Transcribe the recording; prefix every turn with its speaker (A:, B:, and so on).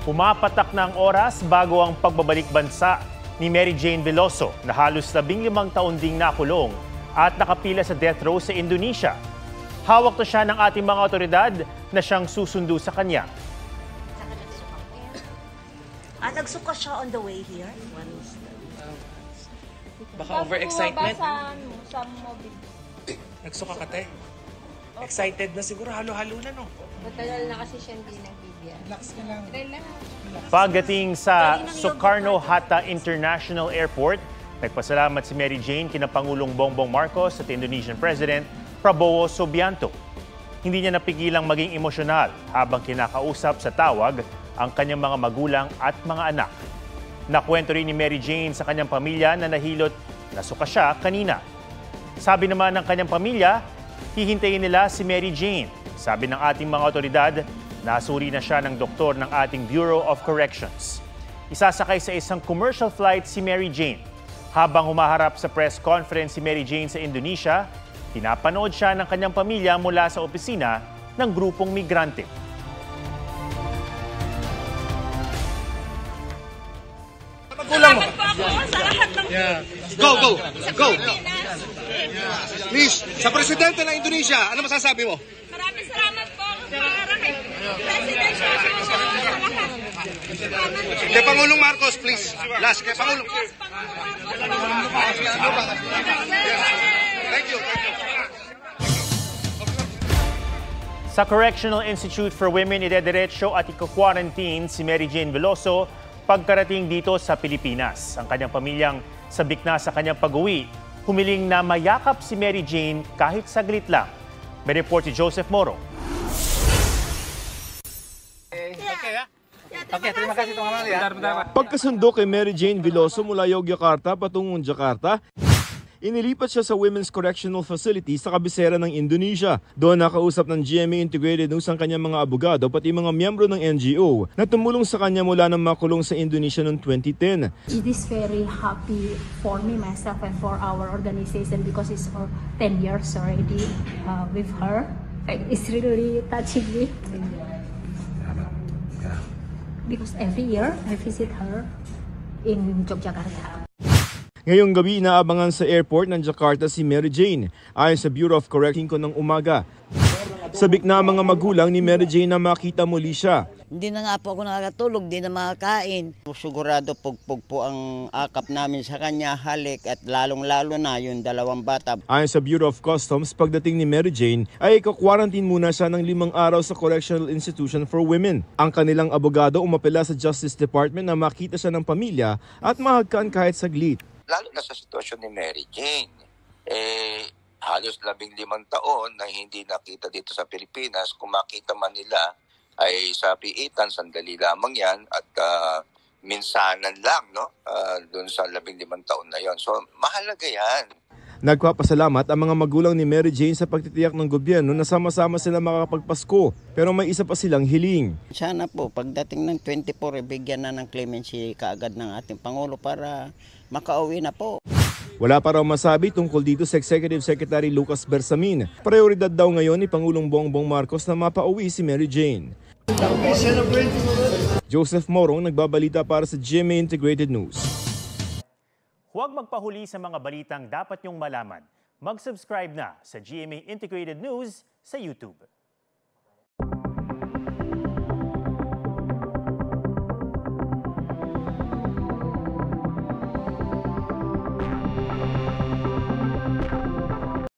A: Pumapatak na ang oras bago ang pagbabalik bansa ni Mary Jane Veloso na halos 15 taon ding nakulong at nakapila sa death row sa Indonesia. Hawak na siya ng ating mga otoridad na siyang susundo sa kanya.
B: Nagsuka siya on the way here?
C: Baka overexcitement.
D: Sa mobile.
C: Nagsuka ka, te. Excited na siguro, halo-halo na, no?
D: Matagal na kasi siya hindi nagbibigyan.
C: Relax ka lang.
A: Pagdating sa Sukarno-Hatta International Airport, nagpasalamat si Mary Jane kina Pangulong Bongbong Marcos at Indonesian President Prabowo Subianto. Hindi niya napigilang maging emosyonal habang kinakausap sa tawag ang kanyang mga magulang at mga anak. Nakwento rin ni Mary Jane sa kanyang pamilya na nahilot na suka siya kanina. Sabi naman ng kanyang pamilya, hihintayin nila si Mary Jane. Sabi ng ating mga otoridad, nasuri na siya ng doktor ng ating Bureau of Corrections. Isasakay sa isang commercial flight si Mary Jane. Habang humaharap sa press conference si Mary Jane sa Indonesia, pinapanood siya ng kanyang pamilya mula sa opisina ng grupong migrante.
E: Salamat po ako sa lahat ng
F: Go! Miss, sa presidente ng Indonesia, ano masasabi mo?
E: Maraming salamat po para kay President Jojo sa lahat.
F: Kay Pangulong Marcos, please. Last, kay Pangulong. Thank you.
A: Sa Correctional Institute for Women, idediretso at iko-quarantine si Mary Jane Veloso pagkarating dito sa Pilipinas. Ang kanyang pamilyang sabik na sa kanyang pag-uwi, humiling na mayakap si Mary Jane kahit saglit lang. May report si Joseph Moro.
C: Terima kasih teman-teman.
G: Pagkasundo kay Mary Jane Veloso mula Yogyakarta patungong Jakarta, inilipat siya sa Women's Correctional Facility sa kabisera ng Indonesia. Doon nakausap ng GMA Integrated News ang kanyang mga abogado pati mga miyembro ng NGO na tumulong sa kanya mula nang makulong sa Indonesia noong 2010.
H: It is very happy for me, myself, and for our organization because it's for 10 years already with her. It's really touching me. Because every year I visit her in Yogyakarta.
G: Ngayong gabi inaabangan sa airport ng Jakarta si Mary Jane. Ayon sa Bureau of Corrections ng umaga. Sabik na mga magulang ni Mary Jane na makita muli siya.
I: Hindi na nga po ako nakakatulog, hindi na makakain. Sigurado pugpug po ang akap namin sa kanya, halik at lalong-lalo na yung dalawang bata.
G: Ayon sa Bureau of Customs, pagdating ni Mary Jane ay ika-quarantine muna siya ng 5 araw sa Correctional Institution for Women. Ang kanilang abogado umapela sa Justice Department na makita siya ng pamilya at mahagkan kahit saglit.
J: Lalo na sa sitwasyon ni Mary Jane, halos 15 taon na hindi nakita dito sa Pilipinas. Kung makita man nila ay sa piitan, sandali lamang yan at minsanan lang, no? Doon sa 15 taon na yon. So mahalaga yan.
G: Nagpapasalamat ang mga magulang ni Mary Jane sa pagtitiyak ng gobyerno na sama-sama sila makakapagpasko. Pero may isa pa silang hiling.
I: Sana po pagdating ng 24, bigyan na ng clemency kaagad ng ating Pangulo para makauwi na po.
G: Wala pa raw masabi tungkol dito sa Executive Secretary Lucas Bersamin. Prioridad daw ngayon ni Pangulong Bongbong Marcos na mapauwi si Mary Jane. Joseph Morong nagbabalita para sa GMA Integrated News.
A: Huwag magpahuli sa mga balitang dapat niyong malaman. Mag-subscribe na sa GMA Integrated News sa YouTube.